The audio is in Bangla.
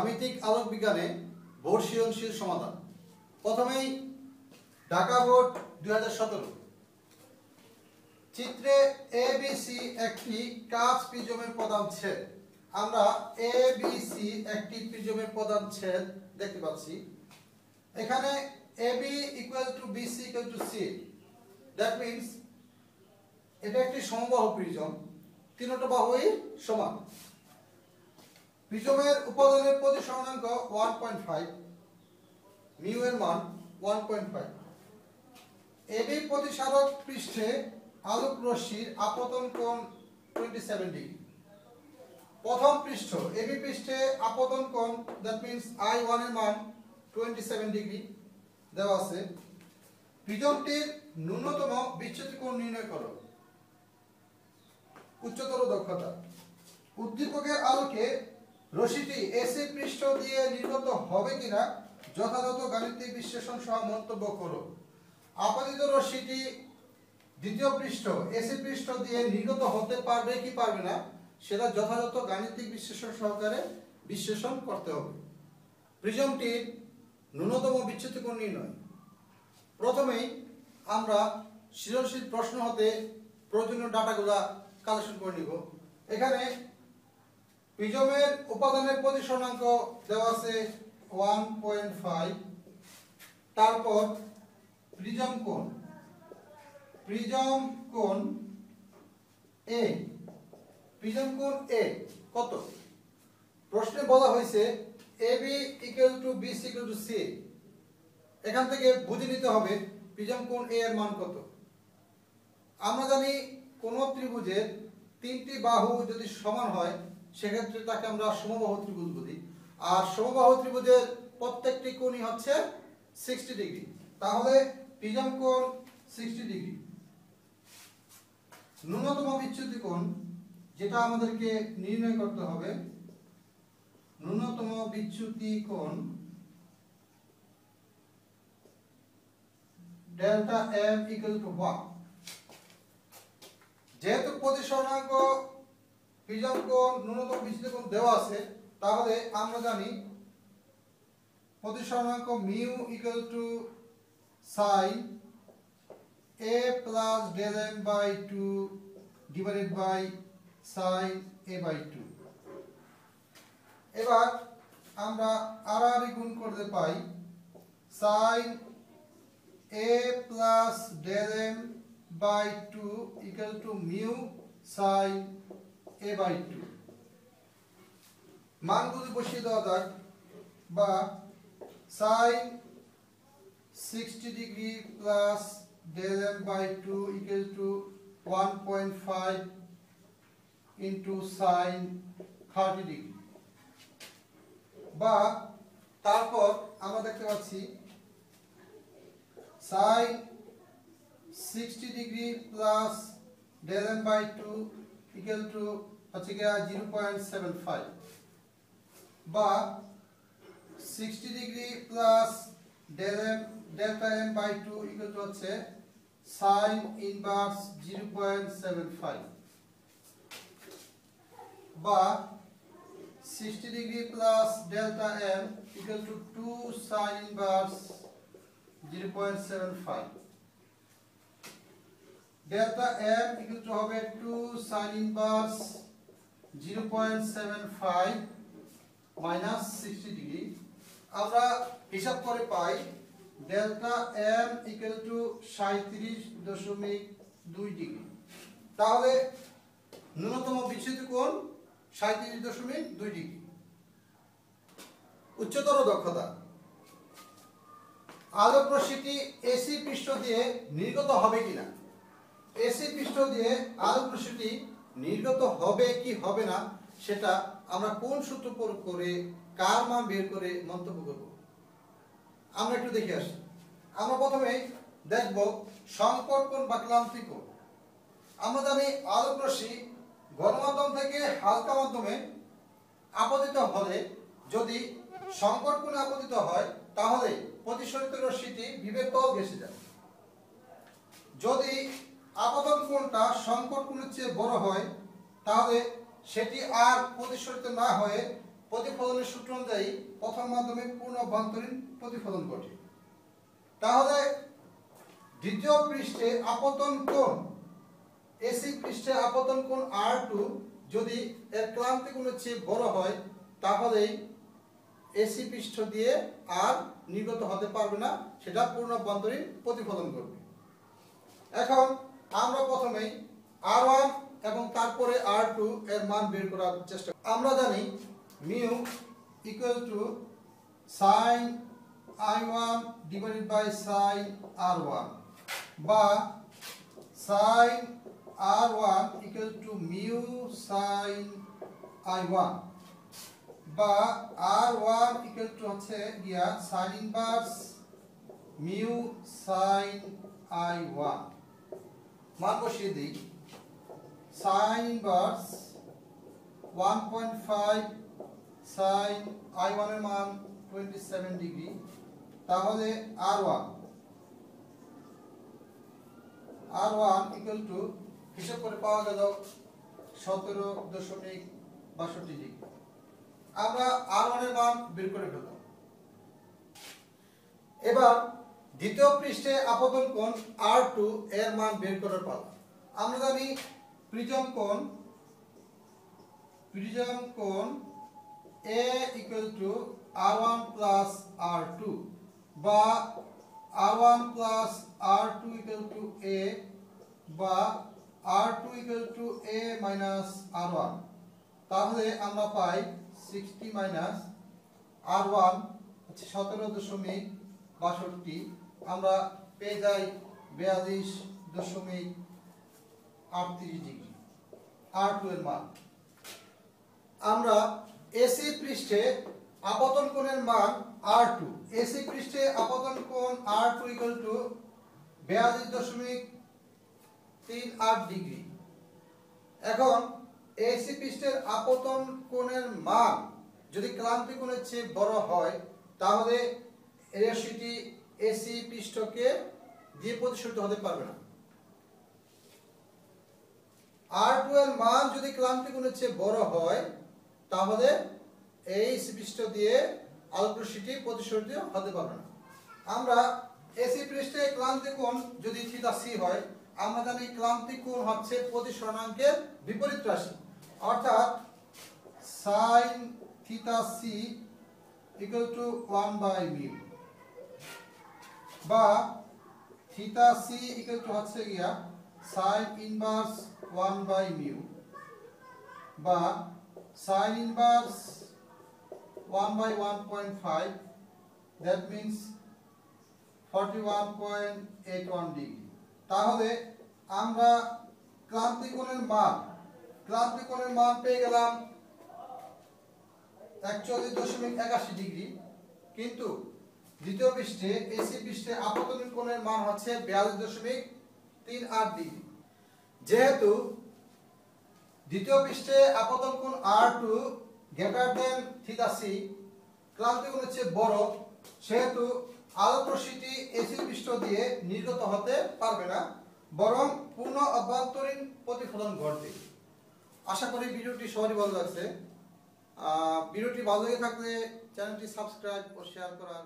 জ্যামিতিক আলোক বিজ্ঞানে বোর্ড সৃজনশীল সমাধান। প্রথমেই ঢাকা বোর্ড 2017 চিত্রে এবিসি একটি কাচ প্রিজমের প্রধান ছেদ। আমরা এবিসি একটি প্রিজমের প্রধান ছেদ দেখতে পাচ্ছি। এখানে AB equal to BC equal to C, that means এটা একটি সমবাহু প্রিজম, তিনটা বাহুই সমান। প্রিজমের উপাদানের প্রতিসরণাঙ্ক 1.5, মিউ এর মান 1.5। এবি প্রতিসারক পৃষ্ঠে আলোক রশ্মির আপতন কোণ 27 ডিগ্রি। প্রথম পৃষ্ঠ এবি পৃষ্ঠে আপতন কোণ, দ্যাট মিন্স I1 এর মান 27 ডিগ্রি দেওয়া আছে। প্রিজমটির ন্যূনতম বিচ্যুতি কোণ নির্ণয় করো। উচ্চতর দক্ষতা। উদ্দীপকের আলোকে রশ্মিটি এসি পৃষ্ঠ দিয়ে নির্গত হবে কিনা যথাযথ গাণিতিক বিশ্লেষণ সহ মন্তব্য করো। আপতিত রশ্মিটি দ্বিতীয় পৃষ্ঠ এসি পৃষ্ঠ দিয়ে নির্গত হতে পারবে কি পারবে না সেটা যথাযথ গাণিতিক বিশ্লেষণ সহকারে বিশ্লেষণ করতে হবে। প্রিজমটির ন্যূনতম বিচ্যুতি কোণ নির্ণয়। প্রথমেই আমরা সৃজনশীল প্রশ্ন হতে প্রয়োজনীয় ডাটাগুলা কালেকশন করে নিব। এখানে প্রিজমের উপাদানের প্রতিসরণাঙ্ক দেওয়া আছে 1.5। তারপর প্রিজম কোণ এ, প্রিজম কোণ এ কত? প্রশ্নে বলা হয়েছে AB equal to BC equal to C. এখান থেকে বুঝে নিতে হবে প্রিজম কোণ এ এর মান কত। আমরা জানি কোন ত্রিভুজের তিনটি বাহু যদি সমান হয় সেক্ষেত্রে তাকে আমরা সমবাহু ত্রিভুজ বলি। আর সমবাহু ত্রিভুজের প্রত্যেকটি কোণই হচ্ছে 60 ডিগ্রি। তাহলে প্রিজম কোণ 60 ডিগ্রি। ন্যূনতম বিচ্যুতি কোণ যেটা আমাদেরকে নির্ণয় করতে হবে, ন্যূনতম বিচ্যুতি কোণ ডেল্টা এম ইকুয়াল টু 1। যেহেতু প্রতিসরণাঙ্ক প্রিজম কোণ ন্যূনতম বিচ্যুতি কোণ দেওয়া আছে, তাহলে আমরা জানি প্রতিসরণাঙ্ক mu equal to sine a plus del m by 2 divided by sine a by 2। এবার আমরা আর গুণ করতে পাই sine a plus del m by 2 equal to mu sine a by 2। মানগুলি বসিয়ে দেওয়া যাক। বা sine 60 degree plus del m by 2 equal to 1.5 into sine 30 degree. বা তারপর আমরা দেখতে পাচ্ছি sine 60 degree plus del m by 2 equal to হচ্ছে গিয়া 0.75। বা 60 degree plus delta m by 2 equal to হচ্ছে সাইন ইনভার্স 0.75। বা 60 degree plus delta m equal to 2 sine inverse 0.75। Delta m equal to হবে 2 সাইন ইনভার্স 0.75 মাইনাস 60 ডিগ্রি। আমরা হিসাব করে পাই delta m equal to 37.2 degree. তাহলে ন্যূনতম বিচ্যুতি কোণ 37.2 ডিগ্রি। উচ্চতর দক্ষতা। আলোক রশ্মিটি এসি পৃষ্ঠ দিয়ে নির্গত হবে কিনা। এসি পৃষ্ঠ দিয়ে আলোক রশ্মিটি নির্গত হবে কি হবে না সেটা আমরা কোন সূত্র প্রয়োগ করে কার মান বের করে মন্তব্য করব। আমরা একটু দেখে আসি। আমরা প্রথমে দেখব সংকট কোণ বা ক্লান্তি কোণ। আমরা জানি আলোক রশ্মি গণমাধ্যম থেকে হালকা মাধ্যমে আপতিত হলে যদি সংকট কোণে আপতিত হয় তাহলে প্রতিসরিত রশ্মিটি বিমের তল ঘেঁষে যায়। যদি আপতন কোণটা সংকট কোণের চেয়ে বড় হয় তাহলে সেটি আর প্রতিসরিত না হয়ে প্রতিফলনের সূত্র অনুযায়ী প্রথম মাধ্যমিক পূর্ণ অভ্যন্তরীণ প্রতিফলন ঘটে। তাহলে দ্বিতীয় পৃষ্ঠে আপতন কোণ এসি পৃষ্ঠে আপতন কোণ R2 যদি এর ক্লান্তি কোণের চেয়ে বড় হয় তাহলে এসি পৃষ্ঠ দিয়ে আর নির্গত হতে পারবে না, সেটা পূর্ণ অভ্যন্তরীণ প্রতিফলন করবে। এখন আমরা প্রথমেই R1 এবং তারপরে R2 এর মান বের করার চেষ্টা করি। আমরা জানি mu equal to sin I1 divided by sin R1 বা sin R1 equal to mu sin I1 বা R1 ইকুয়াল টু হচ্ছে গিয়া sin inverse mu sin I1 মান বসিয়ে দিই। sin ইনভার্স 1.5 sin I1 এর মান 27 ডিগ্রি, তাহলে R1 ইকুয়াল টু হিসাব করে পাওয়া গেল 17.62 ডিগ্রি। আমরা R1 এর মান বের করে ফেললাম। এবার দ্বিতীয় পৃষ্ঠে আপতন কোণ R2 এর মান বের করার পালা। আমরা জানি প্রিজম কোণ A equal to R1 plus R2 বা R1 plus R2 equal to A বা R2 equal to A minus R1। তাহলে আমরা পাই 60 মাইনাস R1 হচ্ছে 17.62, আমরা পেয়ে যাই 42.38 ডিগ্রি R2 এর মান। আমরা এসি পৃষ্ঠে আপতন কোণের মান R2, এসি পৃষ্ঠে আপতন কোণ R2 ইকুয়াল টু 42.38 ডিগ্রি। এখন এসি পৃষ্ঠের আপতন কোণের মান যদি ক্লান্তি কোণের চেয়ে বড় হয় তাহলে রশ্মিটি এসি পৃষ্ঠকে দিয়ে প্রতিসরিত হতে পারবে না। R2 এর মান যদি ক্লান্তি কোণের চেয়ে বড় হয় তাহলে এই পৃষ্ঠ দিয়ে আলোক রশ্মিটি প্রতিসরিত হতে পারবে না। আমরা এসি পৃষ্ঠে ক্লান্তি কোণ যদি থিটা সি হয়, আমরা জানি ক্লান্তি কোণ হচ্ছে প্রতিসরণাঙ্কের বিপরীত রাশি, অর্থাৎ sin theta C equal to 1 by mu বা থিটা সি ইকুয়াল টু হচ্ছে গিয়া sin ইনভার্স 1 বাই মিউ বা sin inverse 1 by 1.5, that means 41.81 degree. তাহলে আমরা ক্লান্তি কোণের মান পেয়ে গেলাম 41.81 ডিগ্রি, কিন্তু দ্বিতীয় পৃষ্ঠে এসি পৃষ্ঠে আপতন কোণের মান হচ্ছে 42.38 ডিগ্রি। যেহেতু দ্বিতীয় পৃষ্ঠে আপতন কোণ R2 greater than theta C, ক্লান্তি কোণের চেয়ে বড়, সেহেতু আলোক রশ্মিটি এসি পৃষ্ঠ দিয়ে নির্গত হতে পারবে না, বরং পূর্ণ অভ্যন্তরীণ প্রতিফলন ঘটবে। আশা করি ভিডিওটি সবারই ভালো লাগছে। ভিডিওটি ভালো লেগে থাকলে চ্যানেলটি সাবস্ক্রাইব ও শেয়ার করার